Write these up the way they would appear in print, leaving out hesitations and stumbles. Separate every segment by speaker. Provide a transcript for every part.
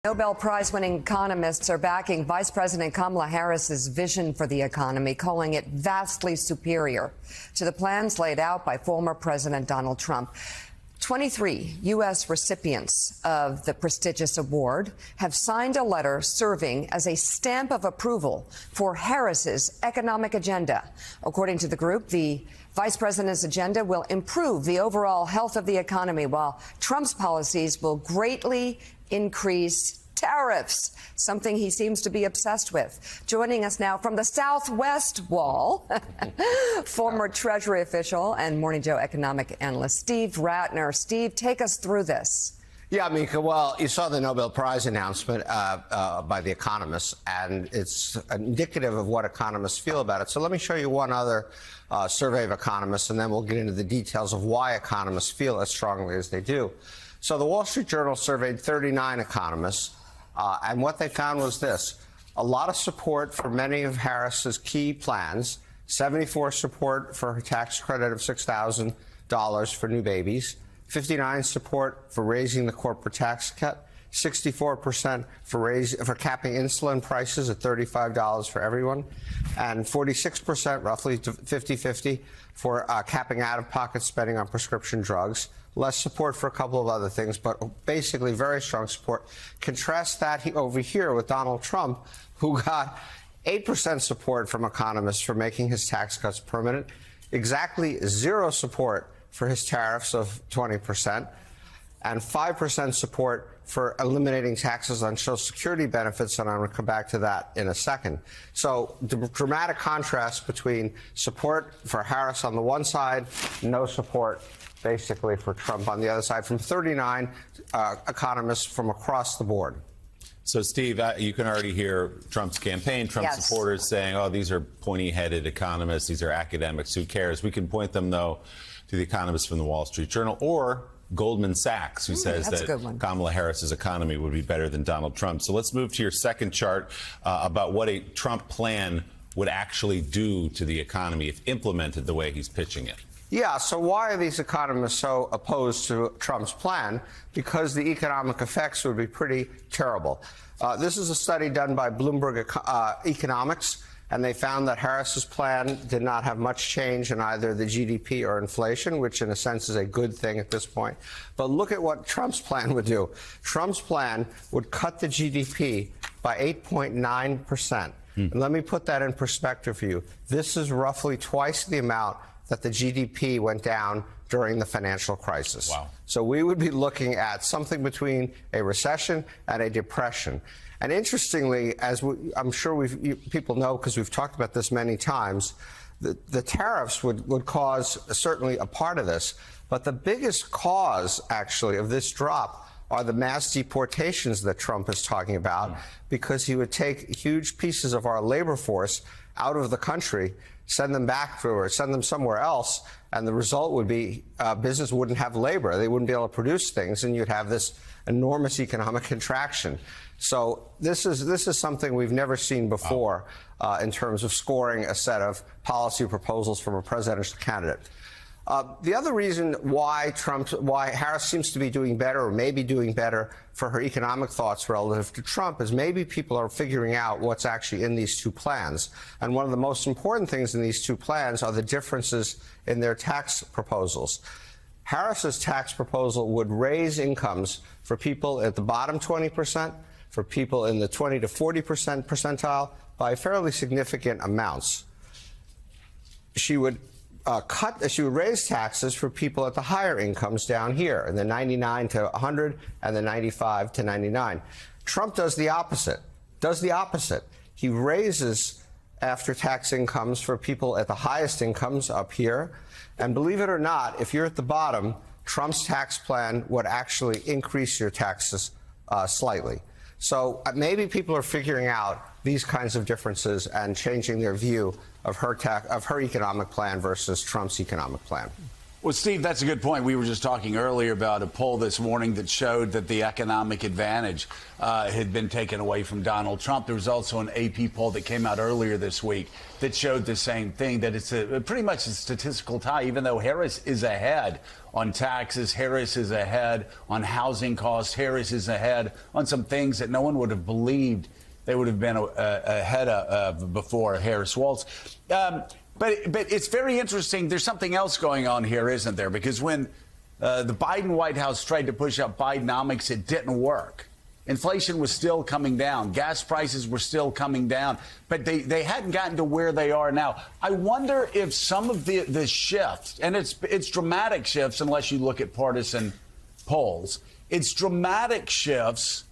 Speaker 1: Nobel Prize-winning economists are backing Vice President Kamala Harris's vision for the economy, calling it vastly superior to the plans laid out by former President Donald Trump. 23 U.S. recipients of the prestigious award have signed a letter serving as a stamp of approval for Harris's economic agenda. According to the group, the vice president's agenda will improve the overall health of the economy, while Trump's policies will greatly increase tariffs, something he seems to be obsessed with. Joining us now from the Southwest Wall, former Treasury official and Morning Joe economic analyst Steve Rattner. Steve, take us through this.
Speaker 2: Yeah, Mika, well, you saw the Nobel Prize announcement by the economists, and it's indicative of what economists feel about it. So let me show you one other survey of economists, and then we'll get into the details of why economists feel as strongly as they do. So the Wall Street Journal surveyed 39 economists, and what they found was this: a lot of support for many of Harris's key plans, 74 support for her tax credit of $6,000 for new babies, 59 support for raising the corporate tax cut, 64% for capping insulin prices at $35 for everyone, and 46%, roughly 50-50, for capping out-of-pocket spending on prescription drugs. Less support for a couple of other things, but basically very strong support. Contrast that over here with Donald Trump, who got 8% support from economists for making his tax cuts permanent, exactly 0 support for his tariffs of 20%, and 5% support for eliminating taxes on Social Security benefits, and I'm going to come back to that in a second. So the dramatic contrast between support for Harris on the one side, no support basically for Trump on the other side, from 39 economists from across the board.
Speaker 3: So, Steve, you can already hear Trump's campaign, Trump's supporters saying, oh, these are pointy-headed economists, these are academics, who cares? We can point them, though, to the economists from the Wall Street Journal or Goldman Sachs, who says that Kamala Harris's economy would be better than Donald Trump. So let's move to your second chart about what a Trump plan would actually do to the economy if implemented the way he's pitching it.
Speaker 2: Yeah, so why are these economists so opposed to Trump's plan? Because the economic effects would be pretty terrible. This is a study done by Bloomberg Economics, and they found that Harris's plan did not have much change in either the GDP or inflation, which in a sense is a good thing at this point. But look at what Trump's plan would do. Trump's plan would cut the GDP by 8.9%. And let me put that in perspective for you. This is roughly twice the amount that the GDP went down during the financial crisis.
Speaker 3: Wow.
Speaker 2: So we would be looking at something between a recession and a depression. And interestingly, as I'm sure people know, because we've talked about this many times, the tariffs would cause certainly a part of this. But the biggest cause, actually, of this drop are the mass deportations that Trump is talking about, because he would take huge pieces of our labor force out of the country, send them back or send them somewhere else, and the result would be business wouldn't have labor. They wouldn't be able to produce things, and you'd have this enormous economic contraction. So this is something we've never seen before in terms of scoring a set of policy proposals from a presidential candidate. The other reason why Harris seems to be doing better, or maybe doing better for her economic thoughts relative to Trump, is maybe people are figuring out what's actually in these two plans. And one of the most important things in these two plans are the differences in their tax proposals. Harris's tax proposal would raise incomes for people at the bottom 20%, for people in the 20 to 40% percentile by fairly significant amounts. She would raise taxes for people at the higher incomes down here, in the 99 to 100 and the 95 to 99. Trump does the opposite. He raises after-tax incomes for people at the highest incomes up here. And believe it or not, if you're at the bottom, Trump's tax plan would actually increase your taxes slightly. So maybe people are figuring out these kinds of differences and changing their view of her economic plan versus Trump's economic plan.
Speaker 4: Well, Steve, that's a good point. We were just talking earlier about a poll this morning that showed that the economic advantage had been taken away from Donald Trump. There was also an AP poll that came out earlier this week that showed the same thing, that it's pretty much a statistical tie. Even though Harris is ahead on taxes, Harris is ahead on housing costs, Harris is ahead on some things that no one would have believed they would have been ahead of before Harris-Walz. But it's very interesting. There's something else going on here, isn't there? Because when the Biden White House tried to push up Bidenomics, it didn't work. Inflation was still coming down. Gas prices were still coming down. But they hadn't gotten to where they are now. I wonder if some of the shift, and it's dramatic shifts unless you look at partisan polls, it's dramatic shifts,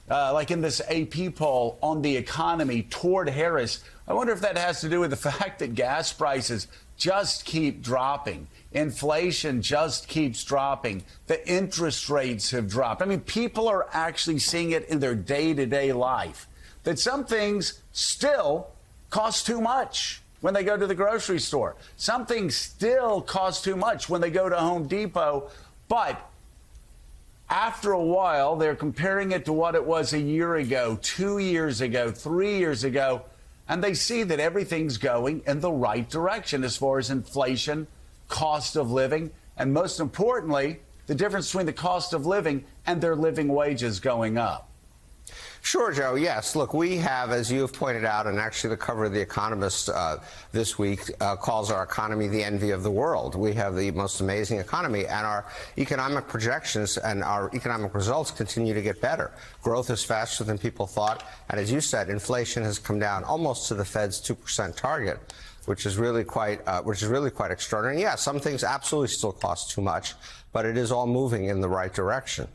Speaker 4: like in this AP poll on the economy toward Harris. I wonder if that has to do with the fact that gas prices just keep dropping. Inflation just keeps dropping. The interest rates have dropped. I mean, people are actually seeing it in their day-to-day life, that some things still cost too much when they go to the grocery store. Some things still cost too much when they go to Home Depot. But after a while, they're comparing it to what it was a year ago, 2 years ago, 3 years ago, and they see that everything's going in the right direction as far as inflation, cost of living, and most importantly, the difference between the cost of living and their living wages going up.
Speaker 2: Sure, Joe. Yes. Look, we have, as you have pointed out, and actually the cover of The Economist this week calls our economy the envy of the world. We have the most amazing economy, and our economic projections and our economic results continue to get better. Growth is faster than people thought, and as you said, inflation has come down almost to the Fed's 2% target, which is really quite extraordinary. Yeah, some things absolutely still cost too much, but it is all moving in the right direction.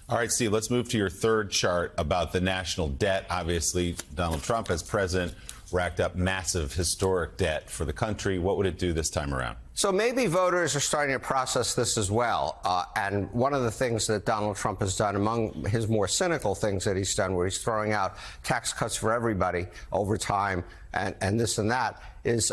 Speaker 3: All right, Steve, let's move to your third chart about the national debt. Obviously, Donald Trump, as president, racked up massive historic debt for the country. What would it do this time around?
Speaker 2: So maybe voters are starting to process this as well. And one of the things that Donald Trump has done, among his more cynical things that he's done, where he's throwing out tax cuts for everybody over time and this and that, is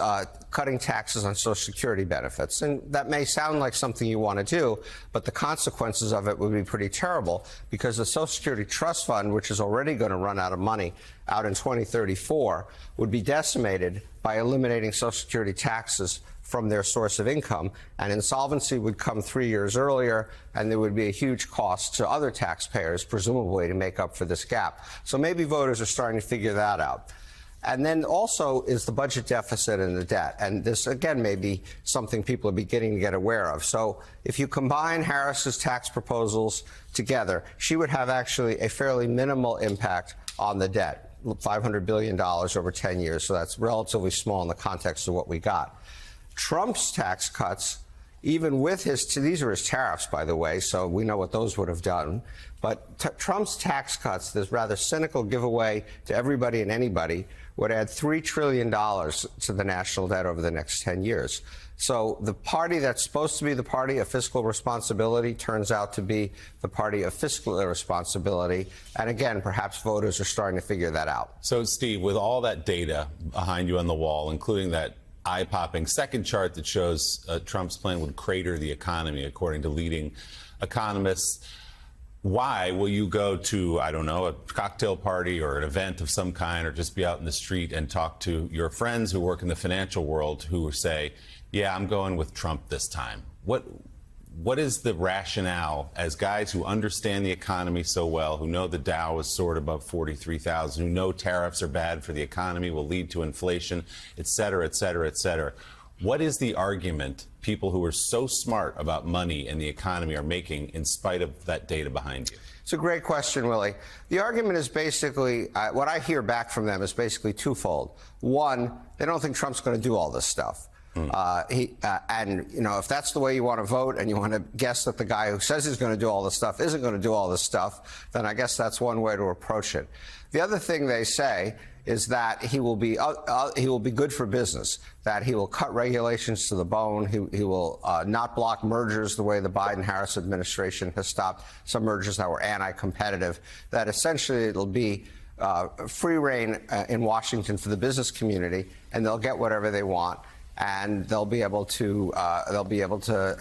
Speaker 2: cutting taxes on Social Security benefits. And that may sound like something you want to do, but the consequences of it would be pretty terrible, because the Social Security Trust Fund, which is already going to run out of money out in 2034, would be decimated by eliminating Social Security taxes from their source of income, and insolvency would come 3 years earlier, and there would be a huge cost to other taxpayers, presumably, to make up for this gap. So maybe voters are starting to figure that out. And then also is the budget deficit and the debt. And this, again, may be something people are beginning to get aware of. So if you combine Harris's tax proposals together, she would have actually a fairly minimal impact on the debt, $500 billion over 10 years. So that's relatively small in the context of what we got. Trump's tax cuts, even with these are his tariffs, by the way, so we know what those would have done. But Trump's tax cuts, this rather cynical giveaway to everybody and anybody, would add $3 trillion to the national debt over the next 10 years. So the party that's supposed to be the party of fiscal responsibility turns out to be the party of fiscal irresponsibility. And again, perhaps voters are starting to figure that out.
Speaker 3: So, Steve, with all that data behind you on the wall, including that eye-popping second chart that shows Trump's plan would crater the economy, according to leading economists, why will you go to, I don't know, a cocktail party or an event of some kind, or just be out in the street and talk to your friends who work in the financial world who say, yeah, I'm going with Trump this time? What is the rationale, as guys who understand the economy so well, who know the Dow is soared above 43,000, who know tariffs are bad for the economy, will lead to inflation, et cetera, et cetera, et cetera? What is the argument people who are so smart about money and the economy are making in spite of that data behind you?
Speaker 2: It's a great question, Willie. The argument is basically, what I hear back from them is basically twofold. One, they don't think Trump's going to do all this stuff. And, you know, if that's the way you want to vote and you want to guess that the guy who says he's going to do all this stuff isn't going to do all this stuff, then I guess that's one way to approach it. The other thing they say is that he will be good for business, that he will cut regulations to the bone. He will not block mergers the way the Biden-Harris administration has stopped some mergers that were anti-competitive, that essentially it'll be free reign in Washington for the business community, and they'll get whatever they want. and they'll be able to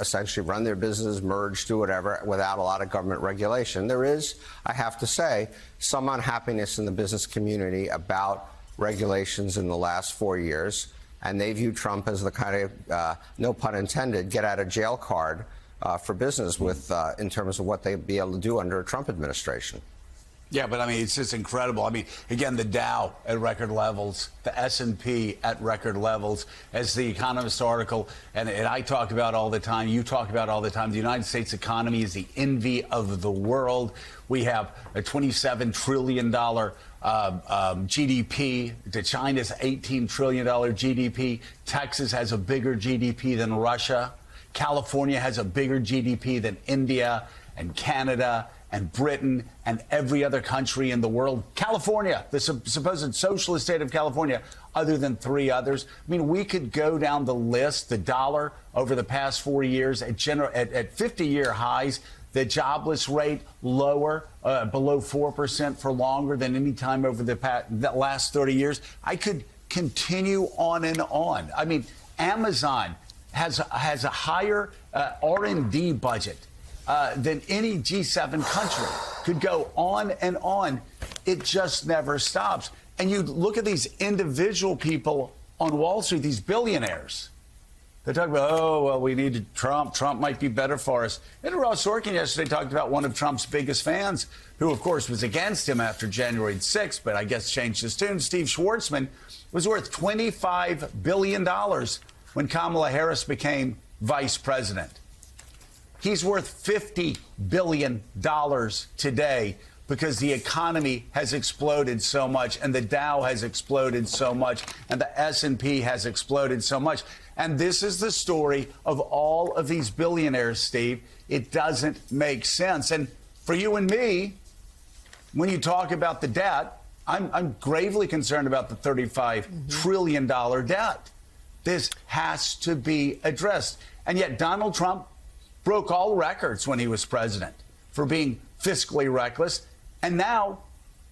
Speaker 2: essentially run their business, merge, do whatever without a lot of government regulation. There is, I have to say, some unhappiness in the business community about regulations in the last 4 years, and they view Trump as the kind of, no pun intended, get out of jail card for business with in terms of what they'd be able to do under a Trump administration.
Speaker 4: Yeah, but I mean, it's just incredible. I mean, again, the Dow at record levels, the S&P at record levels, as the Economist article, and I talk about all the time, you talk about all the time, the United States economy is the envy of the world. We have a $27 trillion GDP to China's $18 trillion GDP. Texas has a bigger GDP than Russia. California has a bigger GDP than India and Canada and Britain and every other country in the world. California, the supposed socialist state of California, other than 3 others. I mean, we could go down the list. The dollar over the past 4 years at 50-year highs. The jobless rate lower, below 4% for longer than any time over the last 30 years. I could continue on and on. I mean, Amazon has a higher R&D budget than any G7 country. Could go on and on. It just never stops. And you look at these individual people on Wall Street, these billionaires. They talk about, oh, well, we need Trump. Trump might be better for us. And Ross Sorkin yesterday talked about one of Trump's biggest fans, who, of course, was against him after January 6th, but I guess changed his tune. Steve Schwartzman was worth $25 billion when Kamala Harris became vice president. He's worth $50 billion today because the economy has exploded so much, and the Dow has exploded so much, and the S&P has exploded so much. And this is the story of all of these billionaires, Steve. It doesn't make sense. And for you and me, when you talk about the debt, I'm gravely concerned about the $35 trillion debt. This has to be addressed. And yet Donald Trump broke all records when he was president for being fiscally reckless. And now,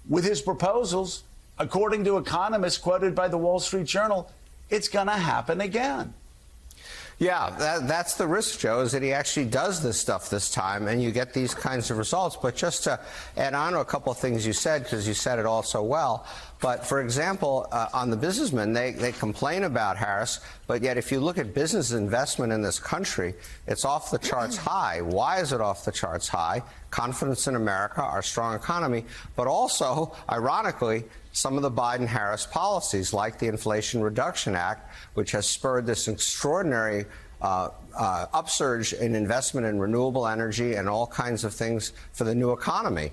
Speaker 4: with his proposals, according to economists quoted by the Wall Street Journal, it's going to happen again.
Speaker 2: Yeah, that's the risk, Joe, is that he actually does this stuff this time, and you get these kinds of results. But just to add on to a couple of things you said, because you said it all so well, but for example, on the businessmen, they complain about Harris, but yet if you look at business investment in this country, it's off the charts high. Why is it off the charts high? Confidence in America, our strong economy, but also, ironically, some of the Biden-Harris policies, like the Inflation Reduction Act, which has spurred this extraordinary upsurge in investment in renewable energy and all kinds of things for the new economy.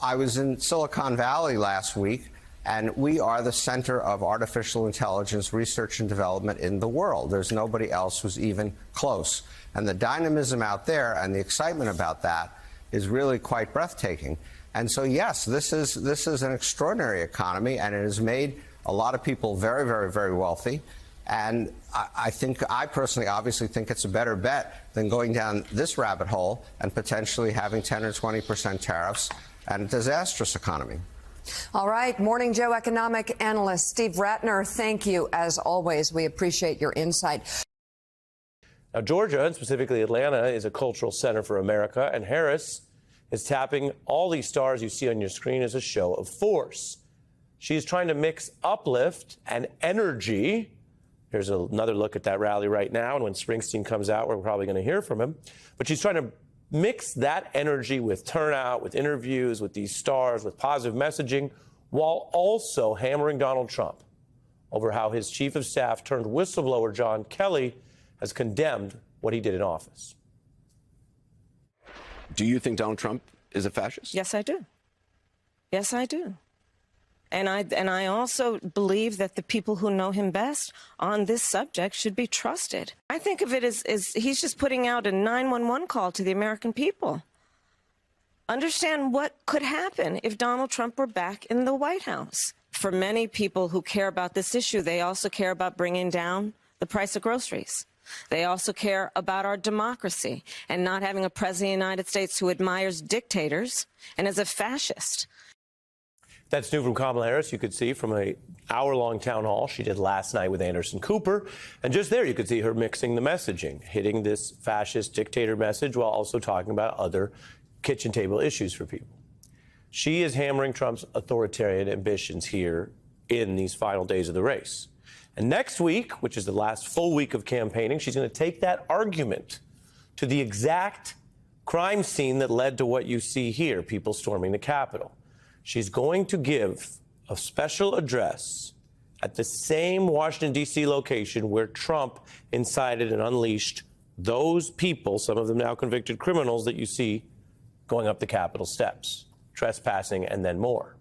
Speaker 2: I was in Silicon Valley last week, and we are the center of artificial intelligence research and development in the world. There's nobody else who's even close. And the dynamism out there and the excitement about that is really quite breathtaking. And so, yes, this is an extraordinary economy, and it has made a lot of people very, very, very wealthy. And I personally obviously think it's a better bet than going down this rabbit hole and potentially having 10 or 20% tariffs and a disastrous economy.
Speaker 1: All right. Morning Joe economic analyst Steve Ratner, thank you as always. We appreciate your insight.
Speaker 5: Now, Georgia, and specifically Atlanta, is a cultural center for America, and Harris is tapping all these stars you see on your screen as a show of force. She's trying to mix uplift and energy. Here's another look at that rally right now, and when Springsteen comes out, we're probably going to hear from him. But she's trying to mix that energy with turnout, with interviews, with these stars, with positive messaging, while also hammering Donald Trump over how his chief of staff turned whistleblower John Kelly has condemned what he did in office.
Speaker 6: Do you think Donald Trump is a fascist?
Speaker 7: Yes, I do. Yes, I do. And I also believe that the people who know him best on this subject should be trusted. I think of it as he's just putting out a 911 call to the American people. Understand what could happen if Donald Trump were back in the White House. For many people who care about this issue, they also care about bringing down the price of groceries. They also care about our democracy and not having a president of the United States who admires dictators and is a fascist.
Speaker 5: That's new from Kamala Harris. You could see from an hour-long town hall she did last night with Anderson Cooper. And just there, you could see her mixing the messaging, hitting this fascist dictator message while also talking about other kitchen table issues for people. She is hammering Trump's authoritarian ambitions here in these final days of the race. And next week, which is the last full week of campaigning, she's going to take that argument to the exact crime scene that led to what you see here, people storming the Capitol. She's going to give a special address at the same Washington, D.C. location where Trump incited and unleashed those people, some of them now convicted criminals, that you see going up the Capitol steps, trespassing, and then more.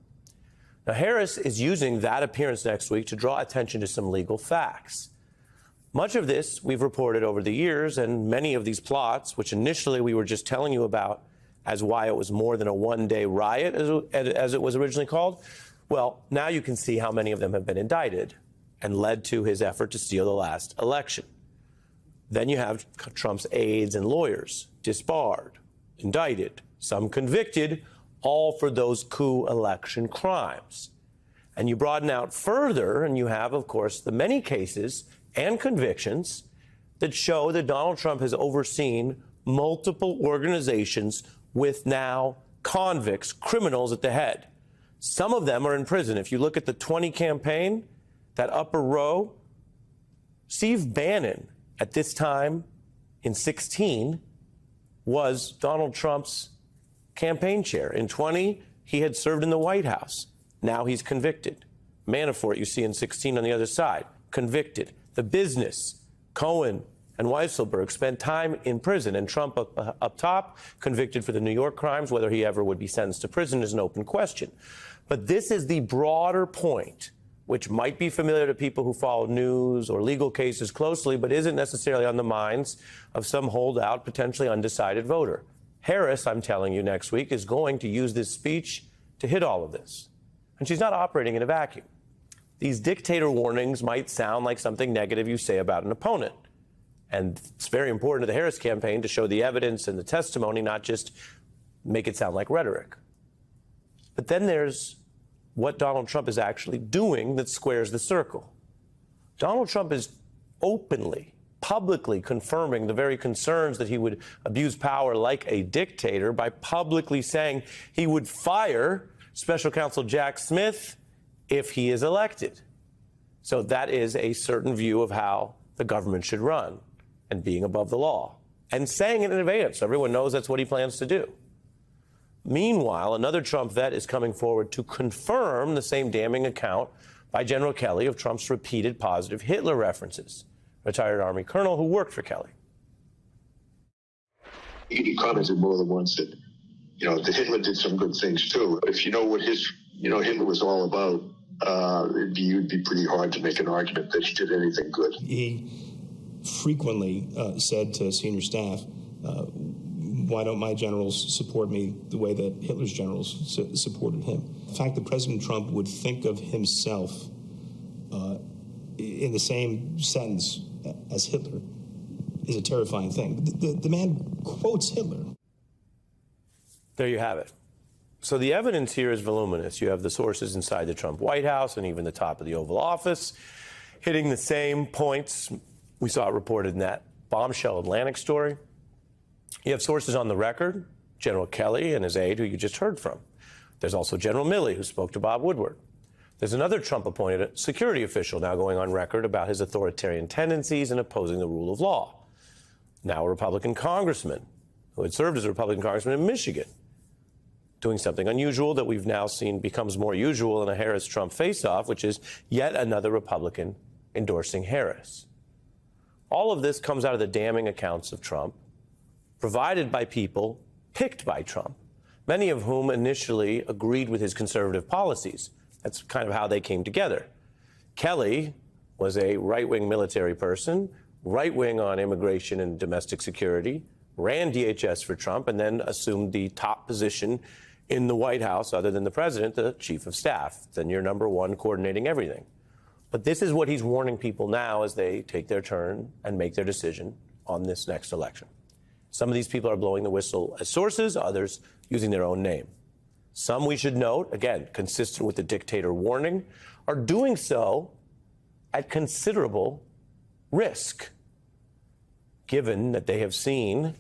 Speaker 5: Now, Harris is using that appearance next week to draw attention to some legal facts. Much of this we've reported over the years, and many of these plots, which initially we were just telling you about as why it was more than a one-day riot, as it was originally called, well, now you can see how many of them have been indicted and led to his effort to steal the last election. Then you have Trump's aides and lawyers disbarred, indicted, some convicted, all for those coup election crimes. And you broaden out further, and you have, of course, the many cases and convictions that show that Donald Trump has overseen multiple organizations with now convicts, criminals at the head. Some of them are in prison. If you look at the 20 campaign, that upper row, Steve Bannon at this time in 16 was Donald Trump's campaign chair. In 20, he had served in the White House. Now he's convicted. Manafort, you see in 16 on the other side, convicted. The business, Cohen and Weisselberg, spent time in prison, and Trump up top, convicted for the New York crimes. Whether he ever would be sentenced to prison is an open question. But this is the broader point, which might be familiar to people who follow news or legal cases closely, but isn't necessarily on the minds of some holdout, potentially undecided voter. Harris, I'm telling you, next week is going to use this speech to hit all of this. And she's not operating in a vacuum. These dictator warnings might sound like something negative you say about an opponent. And it's very important to the Harris campaign to show the evidence and the testimony, not just make it sound like rhetoric. But then there's what Donald Trump is actually doing that squares the circle. Donald Trump is openly, publicly confirming the very concerns that he would abuse power like a dictator by publicly saying he would fire Special Counsel Jack Smith if he is elected. So that is a certain view of how the government should run, and being above the law, and saying it in advance. Everyone knows that's what he plans to do. Meanwhile, another Trump vet is coming forward to confirm the same damning account by General Kelly of Trump's repeated positive Hitler references, retired Army colonel who worked for Kelly.
Speaker 8: He commented more than once that, that Hitler did some good things too. If you know what Hitler was all about, it'd be pretty hard to make an argument that he did anything good.
Speaker 9: He frequently said to senior staff, why don't my generals support me the way that Hitler's generals supported him? The fact that President Trump would think of himself in the same sentence as Hitler is a terrifying thing. The man quotes Hitler.
Speaker 5: There you have it. So the evidence here is voluminous. You have the sources inside the Trump White House and even the top of the Oval Office hitting the same points. We saw it reported in that bombshell Atlantic story. You have sources on the record, General Kelly and his aide, who you just heard from. There's also General Milley, who spoke to Bob Woodward. There's another Trump-appointed security official now going on record about his authoritarian tendencies and opposing the rule of law. Now a Republican congressman who had served as a Republican congressman in Michigan, doing something unusual that we've now seen becomes more usual in a Harris-Trump face-off, which is yet another Republican endorsing Harris. All of this comes out of the damning accounts of Trump, provided by people picked by Trump, many of whom initially agreed with his conservative policies. That's kind of how they came together. Kelly was a right-wing military person, right-wing on immigration and domestic security, ran DHS for Trump, and then assumed the top position in the White House, other than the president, the chief of staff. Then you're number one, coordinating everything. But this is what he's warning people now as they take their turn and make their decision on this next election. Some of these people are blowing the whistle as sources, others using their own name. Some, we should note, again, consistent with the dictator warning, are doing so at considerable risk, given that they have seen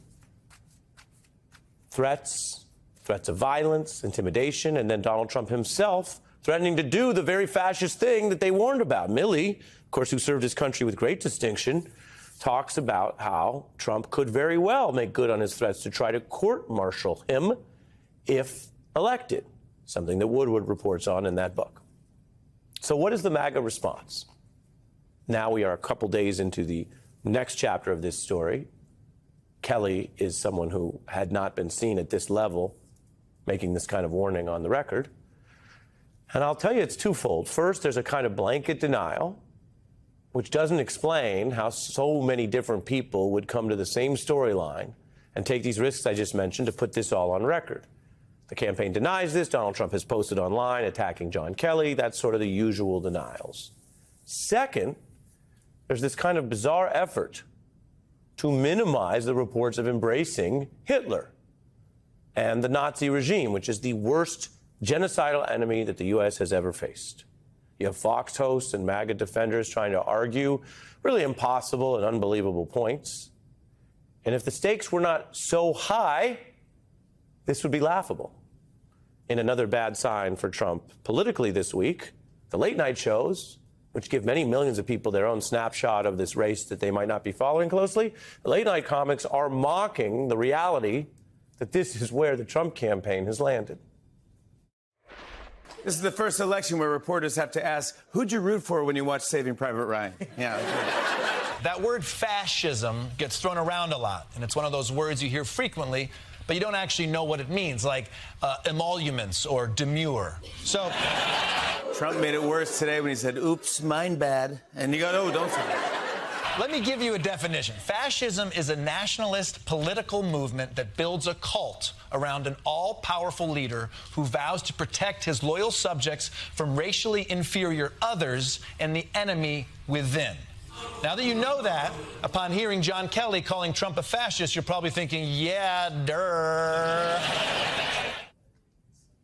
Speaker 5: threats of violence, intimidation, and then Donald Trump himself threatening to do the very fascist thing that they warned about. Milley, of course, who served his country with great distinction, talks about how Trump could very well make good on his threats to try to court-martial him if elected, something that Woodward reports on in that book. So what is the MAGA response? Now we are a couple days into the next chapter of this story. Kelly is someone who had not been seen at this level making this kind of warning on the record. And I'll tell you, it's twofold. First, there's a kind of blanket denial, which doesn't explain how so many different people would come to the same storyline and take these risks I just mentioned to put this all on record. The campaign denies this. Donald Trump has posted online attacking John Kelly. That's sort of the usual denials. Second, there's this kind of bizarre effort to minimize the reports of embracing Hitler and the Nazi regime, which is the worst genocidal enemy that the U.S. has ever faced. You have Fox hosts and MAGA defenders trying to argue really impossible and unbelievable points. And if the stakes were not so high, this would be laughable. In another bad sign for Trump politically this week, the late night shows, which give many millions of people their own snapshot of this race that they might not be following closely, the late night comics are mocking the reality that this is where the Trump campaign has landed.
Speaker 10: This is the first election where reporters have to ask, who'd you root for when you watched Saving Private Ryan? Yeah.
Speaker 11: That word fascism gets thrown around a lot, and it's one of those words you hear frequently, but you don't actually know what it means, like emoluments or demure. So
Speaker 10: Trump made it worse today when he said, oops, mine bad. And you go, oh, don't say that.
Speaker 11: Let me give you a definition. Fascism is a nationalist political movement that builds a cult around an all-powerful leader who vows to protect his loyal subjects from racially inferior others and the enemy within. Now that you know that, upon hearing John Kelly calling Trump a fascist, you're probably thinking, yeah, duh.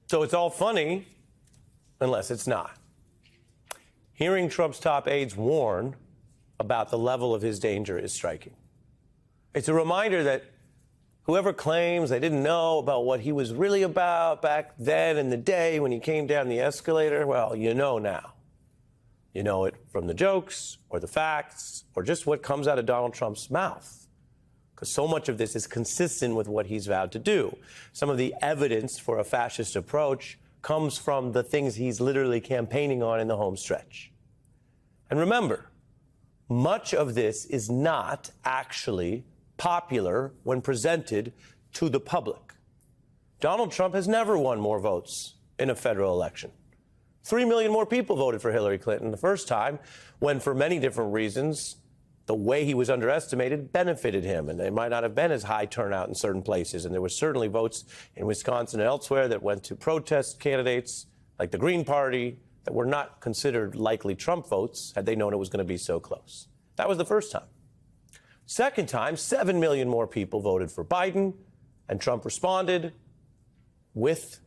Speaker 5: So it's all funny, unless it's not. Hearing Trump's top aides warn about the level of his danger is striking. It's a reminder that whoever claims they didn't know about what he was really about back then in the day when he came down the escalator, well, you know now. You know it from the jokes or the facts or just what comes out of Donald Trump's mouth, because so much of this is consistent with what he's vowed to do. Some of the evidence for a fascist approach comes from the things he's literally campaigning on in the home stretch. And remember, much of this is not actually popular when presented to the public. Donald Trump has never won more votes in a federal election. 3 million more people voted for Hillary Clinton the first time, when for many different reasons, the way he was underestimated benefited him, and there might not have been as high turnout in certain places. And there were certainly votes in Wisconsin and elsewhere that went to protest candidates like the Green Party that were not considered likely Trump votes had they known it was going to be so close. That was the first time. Second time, 7 million more people voted for Biden, and Trump responded with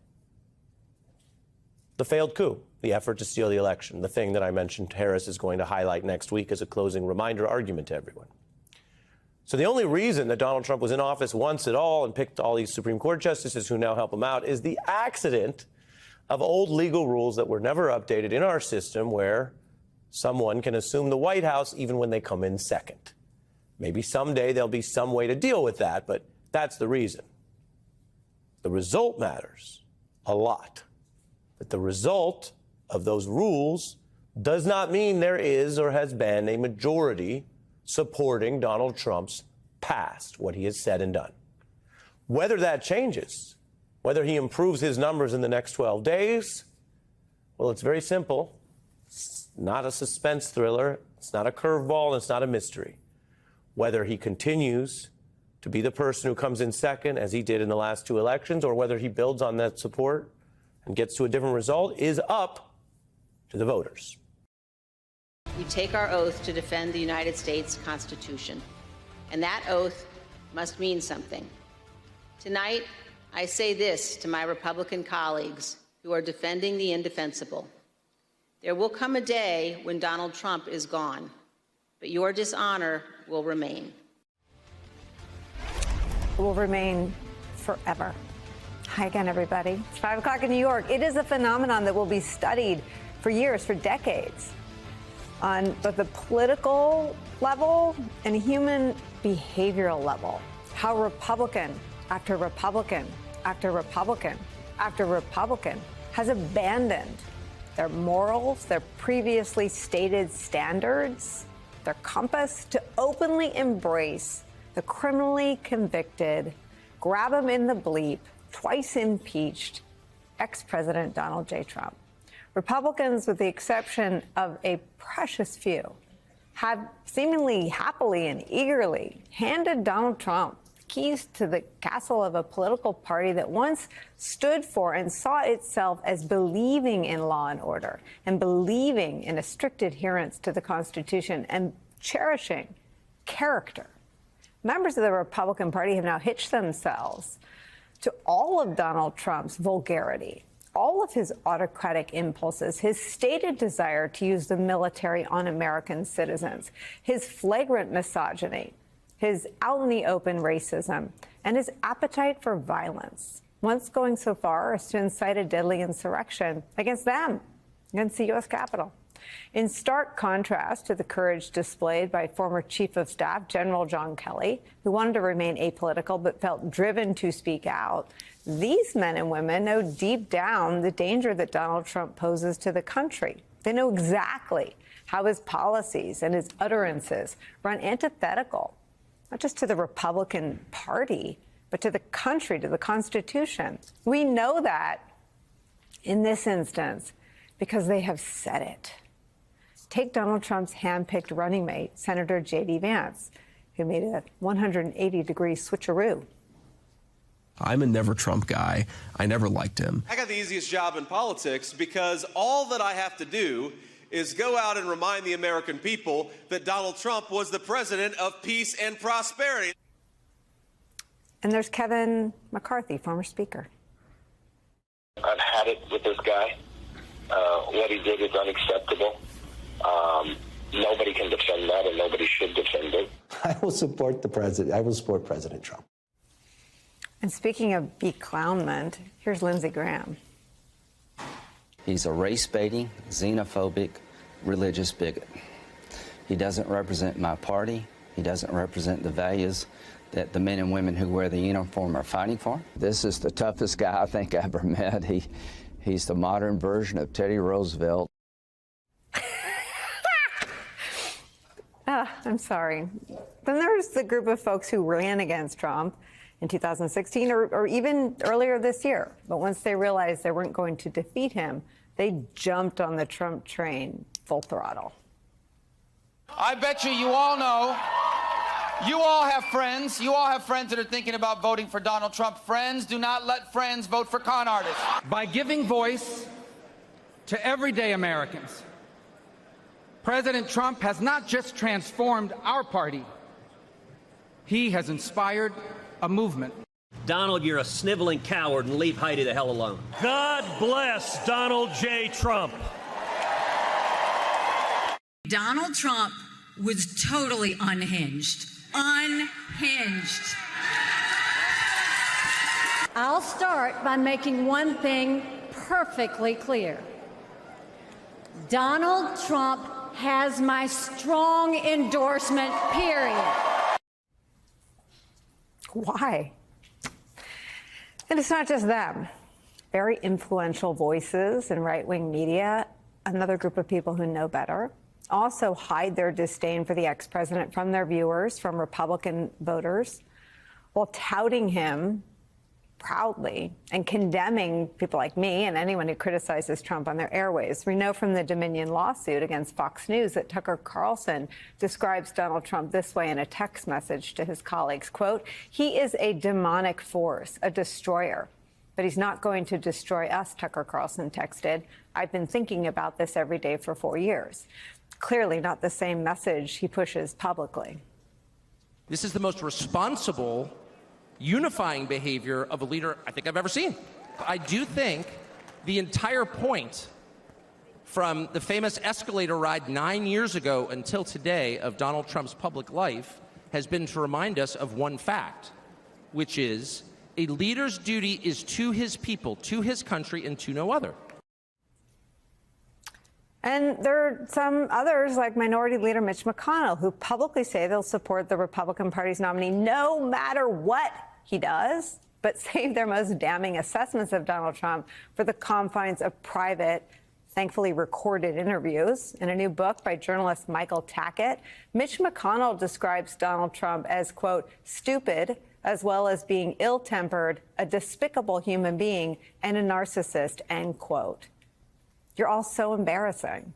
Speaker 5: the failed coup, the effort to steal the election, the thing that I mentioned Harris is going to highlight next week as a closing reminder argument to everyone. So the only reason that Donald Trump was in office once at all and picked all these Supreme Court justices who now help him out is the accident of old legal rules that were never updated in our system, where someone can assume the White House even when they come in second. Maybe someday there'll be some way to deal with that, but that's the reason. The result matters a lot. But the result of those rules does not mean there is or has been a majority supporting Donald Trump's past, what he has said and done. Whether that changes, whether he improves his numbers in the next 12 days, well, it's very simple. It's not a suspense thriller. It's not a curveball. And it's not a mystery. Whether he continues to be the person who comes in second, as he did in the last two elections, or whether he builds on that support and gets to a different result, is up to the voters.
Speaker 12: We take our oath to defend the United States Constitution, and that oath must mean something. Tonight, I say this to my Republican colleagues who are defending the indefensible. There will come a day when Donald Trump is gone, but your dishonor will remain.
Speaker 13: Will remain forever. Hi again, everybody. It's 5 o'clock in New York. It is a phenomenon that will be studied for years, for decades, on both the political level and human behavioral level. How Republican after Republican after Republican after Republican has abandoned their morals, their previously stated standards, their compass, to openly embrace the criminally convicted, grab him in the bleep, twice impeached ex-President Donald J. Trump. Republicans, with the exception of a precious few, have seemingly happily and eagerly handed Donald Trump keys to the castle of a political party that once stood for and saw itself as believing in law and order and believing in a strict adherence to the Constitution and cherishing character. Members of the Republican Party have now hitched themselves to all of Donald Trump's vulgarity, all of his autocratic impulses, his stated desire to use the military on American citizens, his flagrant misogyny, his out-in-the-open racism, and his appetite for violence, once going so far as to incite a deadly insurrection against them, against the U.S. Capitol. In stark contrast to the courage displayed by former Chief of Staff General John Kelly, who wanted to remain apolitical but felt driven to speak out, these men and women know deep down the danger that Donald Trump poses to the country. They know exactly how his policies and his utterances run antithetical, not just to the Republican Party, but to the country, to the Constitution. We know that in this instance because they have said it. Take Donald Trump's hand-picked running mate, Senator J.D. Vance, who made a 180-degree switcheroo.
Speaker 14: I'm a never Trump guy. I never liked him.
Speaker 15: I got the easiest job in politics because all that I have to do is go out and remind the American people that Donald Trump was the president of peace and prosperity.
Speaker 13: And there's Kevin McCarthy, former speaker.
Speaker 16: I've had it with this guy. What he did is unacceptable. Nobody can defend that, and nobody should defend it.
Speaker 17: I will support the president. I will support President Trump.
Speaker 13: And speaking of beclownment, here's Lindsey Graham.
Speaker 18: He's a race-baiting, xenophobic, religious bigot. He doesn't represent my party. He doesn't represent the values that the men and women who wear the uniform are fighting for. This is the toughest guy I think I ever met. He's the modern version of Teddy Roosevelt.
Speaker 13: I'm sorry. Then there's the group of folks who ran against Trump in 2016 or even earlier this year. But once they realized they weren't going to defeat him, they jumped on the Trump train full throttle.
Speaker 19: I bet you all know, you all have friends. You all have friends that are thinking about voting for Donald Trump. Friends, do not let friends vote for con artists.
Speaker 20: By giving voice to everyday Americans, President Trump has not just transformed our party, he has inspired a movement.
Speaker 21: Donald, you're a sniveling coward, and leave Heidi the hell alone.
Speaker 22: God bless Donald J. Trump.
Speaker 23: Donald Trump was totally unhinged. Unhinged.
Speaker 24: I'll start by making one thing perfectly clear. Donald Trump has my strong endorsement, period.
Speaker 13: Why? And it's not just them. Very influential voices in right-wing media, another group of people who know better, also hide their disdain for the ex-president from their viewers, from Republican voters, while touting him proudly and condemning people like me and anyone who criticizes Trump on their airwaves. We know from the Dominion lawsuit against Fox News that Tucker Carlson describes Donald Trump this way in a text message to his colleagues, quote, "He is a demonic force, a destroyer. But he's not going to destroy us," Tucker Carlson texted. "I've been thinking about this every day for 4 years." Clearly not the same message he pushes publicly.
Speaker 20: This is the most responsible
Speaker 14: unifying behavior of a leader I think I've ever seen. I do think the entire point from the famous escalator ride 9 years ago until today of Donald Trump's public life has been to remind us of one fact, which is a leader's duty is to his people, to his country, and to no other.
Speaker 13: And there are some others, like Minority Leader Mitch McConnell, who publicly say they'll support the Republican Party's nominee no matter what he does, but save their most damning assessments of Donald Trump for the confines of private, thankfully recorded interviews. In a new book by journalist Michael Tackett, Mitch McConnell describes Donald Trump as, quote, stupid, as well as being ill-tempered, a despicable human being, and a narcissist, end quote. You're all so embarrassing.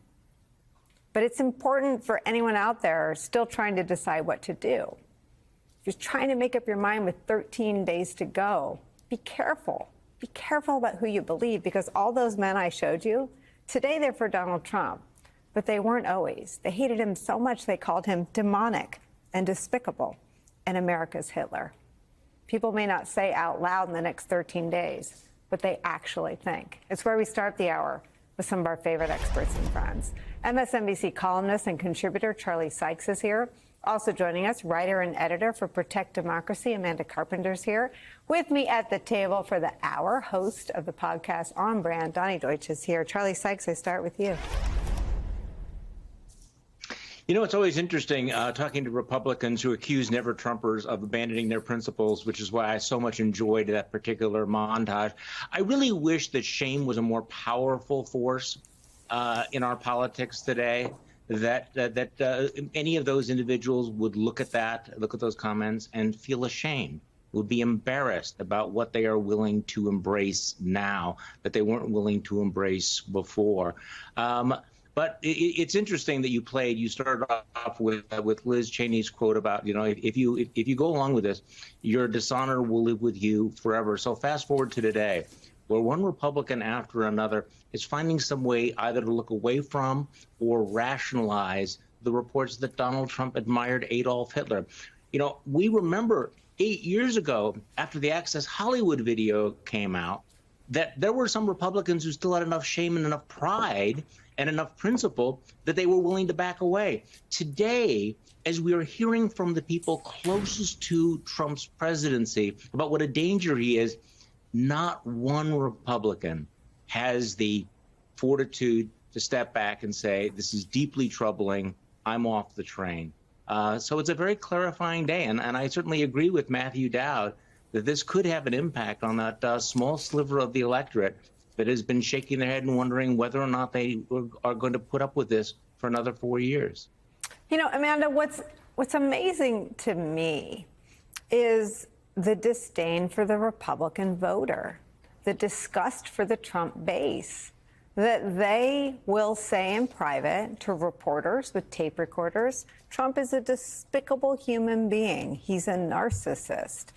Speaker 13: But it's important for anyone out there still trying to decide what to do. If you're trying to make up your mind with 13 days to go, be careful. Be careful about who you believe, because all those men I showed you, today they're for Donald Trump, but they weren't always. They hated him so much they called him demonic and despicable and America's Hitler. People may not say out loud in the next 13 days, but they actually think. It's where we start the hour with some of our favorite experts and friends. MSNBC columnist and contributor Charlie Sykes is here. Also joining us, writer and editor for Protect Democracy, Amanda Carpenter's here. With me at the table for the hour, host of the podcast On Brand, Donnie Deutsch is here. Charlie Sykes, I start with you.
Speaker 1: You know, it's always interesting talking to Republicans who accuse never-Trumpers of abandoning their principles, which is why I so much enjoyed that particular montage. I really wish that shame was a more powerful force in our politics today, that any of those individuals would look at those comments and feel ashamed, would be embarrassed about what they are willing to embrace now that they weren't willing to embrace before. But it's interesting that you started off with Liz Cheney's quote about, you know, if you go along with this, your dishonor will live with you forever. So fast forward to today, where one Republican after another is finding some way either to look away from or rationalize the reports that Donald Trump admired Adolf Hitler. You know, we remember 8 years ago, after the Access Hollywood video came out, that there were some Republicans who still had enough shame and enough pride and enough principle that they were willing to back away. Today, as we are hearing from the people closest to Trump's presidency about what a danger he is, not one Republican has the fortitude to step back and say, this is deeply troubling, I'm off the train. So it's a very clarifying day, and I certainly agree with Matthew Dowd that this could have an impact on that small sliver of the electorate that has been shaking their head and wondering whether or not they are going to put up with this for another 4 years.
Speaker 13: You know, Amanda, what's amazing to me is the disdain for the Republican voter, the disgust for the Trump base, that they will say in private to reporters with tape recorders, Trump is a despicable human being. He's a narcissist.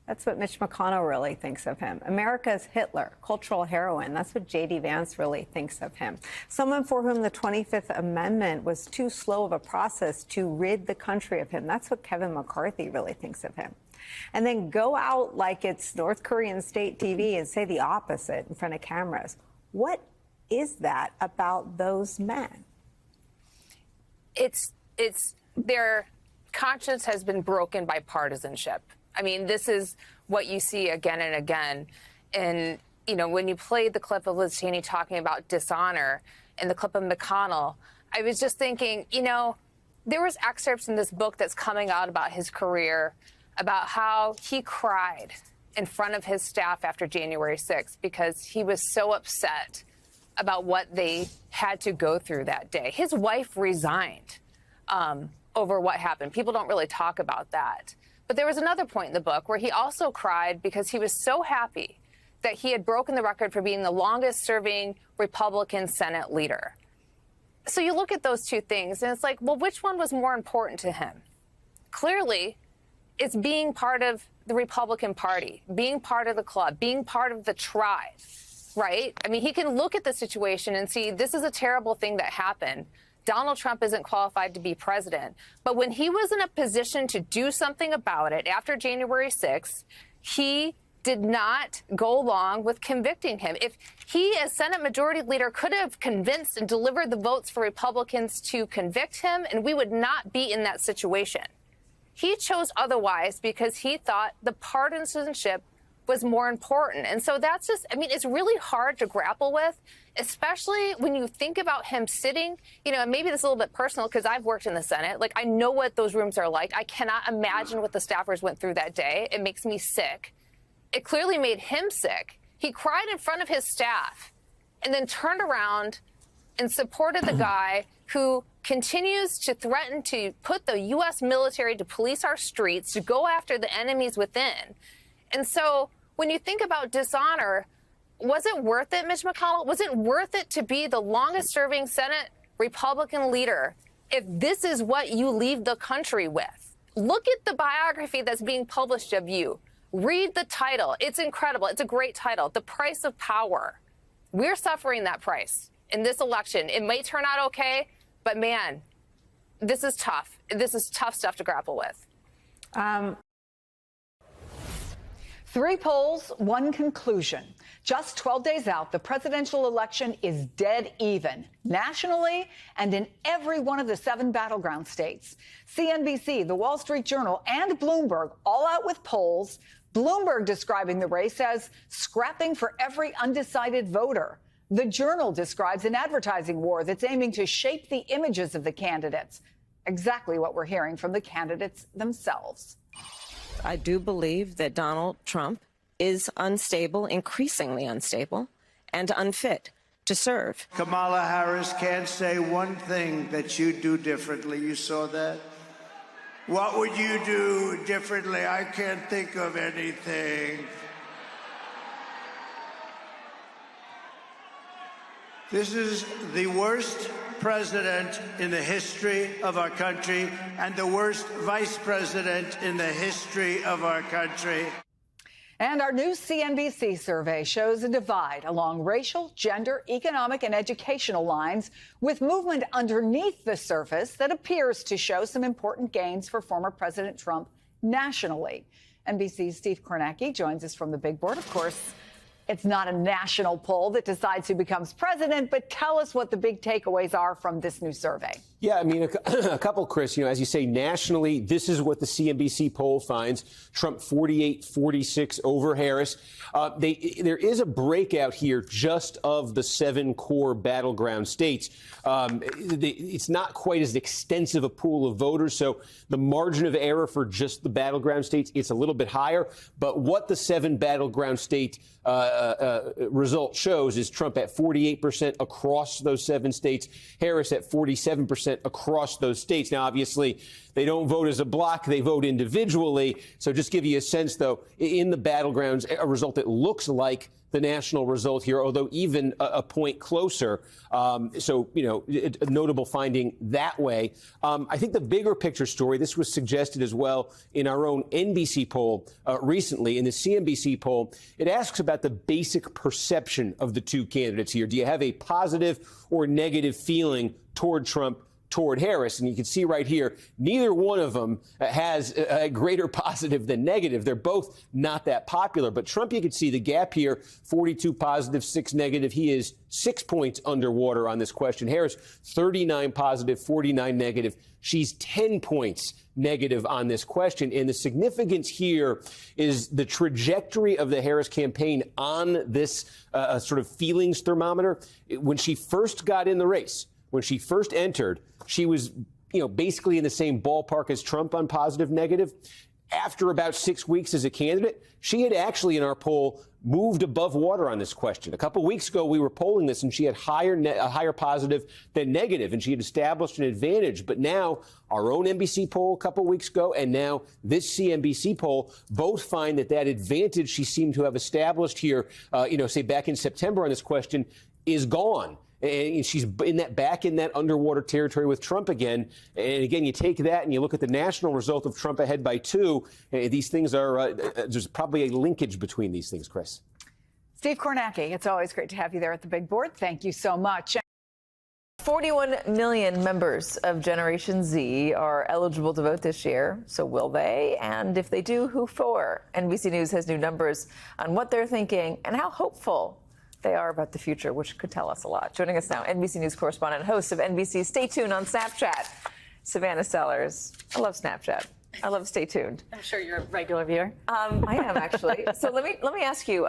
Speaker 13: That's what Mitch McConnell really thinks of him. America's Hitler, cultural heroine. That's what J.D. Vance really thinks of him. Someone for whom the 25th Amendment was too slow of a process to rid the country of him. That's what Kevin McCarthy really thinks of him. And then go out like it's North Korean state TV and say the opposite in front of cameras. What is that about those men?
Speaker 2: It's their conscience has been broken by partisanship. I mean, this is what you see again and again. And, you know, when you played the clip of Liz Cheney talking about dishonor and the clip of McConnell, I was just thinking, you know, there was excerpts in this book that's coming out about his career, about how he cried in front of his staff after January 6th because he was so upset about what they had to go through that day. His wife resigned over what happened. People don't really talk about that. But there was another point in the book where he also cried because he was so happy that he had broken the record for being the longest-serving Republican Senate leader. So you look at those two things, and it's like, well, which one was more important to him? Clearly, it's being part of the Republican Party, being part of the club, being part of the tribe, right? I mean, he can look at the situation and see this is a terrible thing that happened. Donald Trump isn't qualified to be president. But when he was in a position to do something about it after January 6th, he did not go along with convicting him. If he, as Senate Majority Leader, could have convinced and delivered the votes for Republicans to convict him, and we would not be in that situation. He chose otherwise because he thought the partisanship was more important. And so that's just, I mean, it's really hard to grapple with, especially when you think about him sitting, you know, and maybe this is a little bit personal because I've worked in the Senate. Like, I know what those rooms are like. I cannot imagine what the staffers went through that day. It makes me sick. It clearly made him sick. He cried in front of his staff and then turned around and supported the guy who continues to threaten to put the U.S. military to police our streets, to go after the enemies within. And so when you think about dishonor, was it worth it, Mitch McConnell? Was it worth it to be the longest-serving Senate Republican leader if this is what you leave the country with? Look at the biography that's being published of you. Read the title. It's incredible. It's a great title, The Price of Power. We're suffering that price in this election. It may turn out okay, but man, this is tough. This is tough stuff to grapple with.
Speaker 3: 3 polls, 1 conclusion. Just 12 days out, the presidential election is dead even, nationally and in every one of the 7 battleground states. CNBC, The Wall Street Journal, and Bloomberg all out with polls. Bloomberg describing the race as scrapping for every undecided voter. The Journal describes an advertising war that's aiming to shape the images of the candidates. Exactly what we're hearing from the candidates themselves.
Speaker 4: I do believe that Donald Trump is unstable, increasingly unstable, and unfit to serve.
Speaker 6: Kamala Harris can't say one thing that you do differently. You saw that? What would you do differently? I can't think of anything. This is the worst president in the history of our country and the worst vice president in the history of our country.
Speaker 3: And our new CNBC survey shows a divide along racial, gender, economic, and educational lines, with movement underneath the surface that appears to show some important gains for former President Trump nationally. NBC's Steve Kornacki joins us from the big board. Of course, it's not a national poll that decides who becomes president, but tell us what the big takeaways are from this new survey.
Speaker 7: Yeah, I mean, a couple, Chris, as you say, nationally, this is what the CNBC poll finds. Trump 48-46 over Harris. There is a breakout here just of the 7 core battleground states. It's not quite as extensive a pool of voters, so the margin of error for just the battleground states, it's a little bit higher. But what the 7 battleground state result shows is Trump at 48% across those 7 states, Harris at 47% across those states. Now, obviously, they don't vote as a block. They vote individually. So just give you a sense, though, in the battlegrounds, a result that looks like the national result here, although even a point closer. So, a notable finding that way. I think the bigger picture story, this was suggested as well in our own NBC poll recently. In the CNBC poll, it asks about the basic perception of the 2 candidates here. Do you have a positive or negative feeling toward Trump, toward Harris? And you can see right here, neither one of them has a greater positive than negative. They're both not that popular. But Trump, you can see the gap here, 42 positive, 6 negative. He is 6 points underwater on this question. Harris, 39 positive, 49 negative. She's 10 points negative on this question. And the significance here is the trajectory of the Harris campaign on this sort of feelings thermometer. When she first got in the race, when she first entered, she was, basically in the same ballpark as Trump on positive, negative. After about 6 weeks as a candidate, she had actually in our poll moved above water on this question. A couple of weeks ago, we were polling this, and she had a higher positive than negative, and she had established an advantage. But now our own NBC poll a couple of weeks ago, and now this CNBC poll, both find that advantage she seemed to have established here, say back in September on this question, is gone. And she's back in that underwater territory with Trump again. And again, you take that and you look at the national result of Trump ahead by 2. These things are there's probably a linkage between these things, Chris.
Speaker 3: Steve Kornacki, it's always great to have you there at the big board. Thank you so much.
Speaker 8: 41 million members of Generation Z are eligible to vote this year. So will they? And if they do, who for? NBC News has new numbers on what they're thinking and how hopeful they are about the future, which could tell us a lot. Joining us now, NBC News correspondent and host of NBC's Stay Tuned on Snapchat, Savannah Sellers. I love Snapchat. I love Stay Tuned.
Speaker 9: I'm sure you're a regular viewer.
Speaker 8: I am, actually. So let me ask you,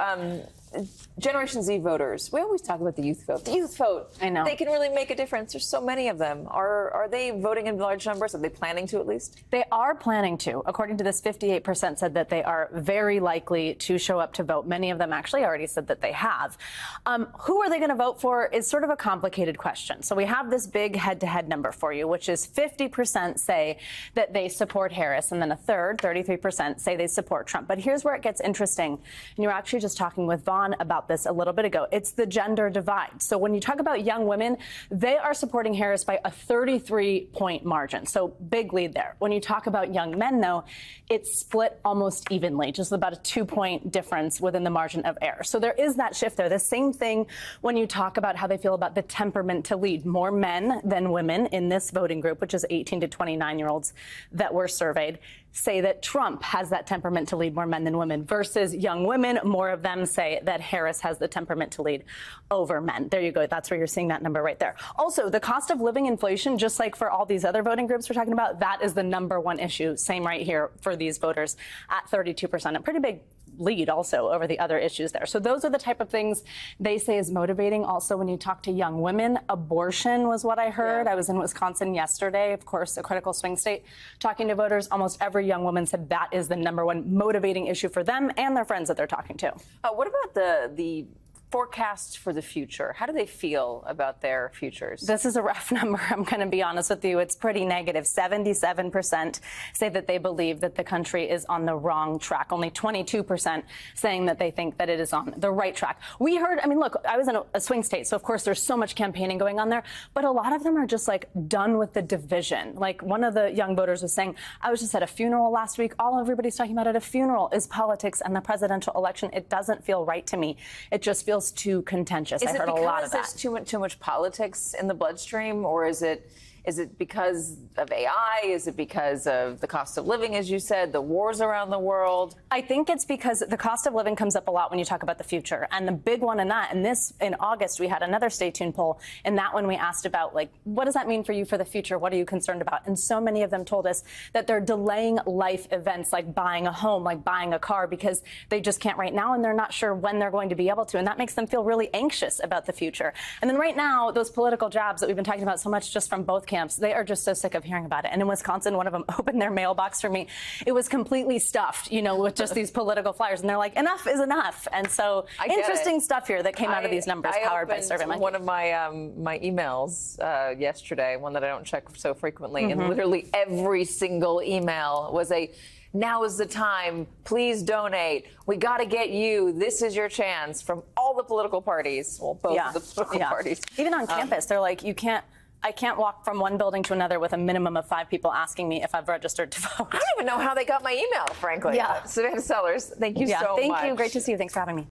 Speaker 8: Generation Z voters, we always talk about the youth vote. The youth vote,
Speaker 9: I know.
Speaker 8: They can really make a difference. There's so many of them. Are they voting in large numbers? Are they planning to, at least?
Speaker 9: They are planning to. According to this, 58% said that they are very likely to show up to vote. Many of them actually already said that they have. Who are they going to vote for is sort of a complicated question. So we have this big head-to-head number for you, which is 50% say that they support Harris, and then a third, 33%, say they support Trump. But here's where it gets interesting. And you were actually just talking with Vaughn about this a little bit ago. It's the gender divide. So when you talk about young women, they are supporting Harris by a 33-point margin. So big lead there. When you talk about young men, though, it's split almost evenly, just about a 2-point difference within the margin of error. So there is that shift there. The same thing when you talk about how they feel about the temperament to lead. More men than women in this voting group, which is 18 to 29-year-olds that were surveyed, say that Trump has that temperament to lead, more men than women, versus young women. More of them say that Harris has the temperament to lead over men. There you go. That's where you're seeing that number right there. Also, the cost of living inflation, just like for all these other voting groups we're talking about, that is the #1 issue. Same right here for these voters at 32%. A pretty big lead also over the other issues there. So those are the type of things they say is motivating. Also, when you talk to young women, abortion was what I heard. Yeah. I was in Wisconsin yesterday, of course, a critical swing state, talking to voters. Almost every young woman said that is the #1 motivating issue for them and their friends that they're talking to.
Speaker 8: What about the forecasts for the future? How do they feel about their futures?
Speaker 9: This is a rough number. I'm going to be honest with you. It's pretty negative. 77% say that they believe that the country is on the wrong track. Only 22% saying that they think that it is on the right track. We heard, I mean, look, I was in a swing state, so of course there's so much campaigning going on there, but a lot of them are just like done with the division. Like one of the young voters was saying, I was just at a funeral last week. All everybody's talking about at a funeral is politics and the presidential election. It doesn't feel right to me. It just feels too contentious. I heard a lot of that.
Speaker 8: Is it because there's too much politics in the bloodstream, or is it because of AI? Is it because of the cost of living, as you said, the wars around the world?
Speaker 9: I think it's because the cost of living comes up a lot when you talk about the future. And the big one in that, and this in August, we had another Stay Tuned poll. In that one, we asked about, like, what does that mean for you for the future? What are you concerned about? And so many of them told us that they're delaying life events like buying a home, like buying a car, because they just can't right now, and they're not sure when they're going to be able to. And that makes them feel really anxious about the future. And then right now, those political jobs that we've been talking about so much just from both camps, they are just so sick of hearing about it. And in Wisconsin, one of them opened their mailbox for me. It was completely stuffed, you know, with just these political flyers. And they're like, enough is enough. And so interesting stuff here that came out of these numbers powered by SurveyMonkey.
Speaker 8: One of my emails yesterday, one that I don't check so frequently, and literally every single email was now is the time. Please donate. We got to get you. This is your chance, from all the political parties. Well, both of the political parties.
Speaker 9: Even on campus, they're like, I can't walk from one building to another with a minimum of 5 people asking me if I've registered to vote.
Speaker 8: I don't even know how they got my email, frankly.
Speaker 9: Yeah.
Speaker 8: Savannah Sellers, thank you so much.
Speaker 9: Thank you. Great to see you. Thanks for having me.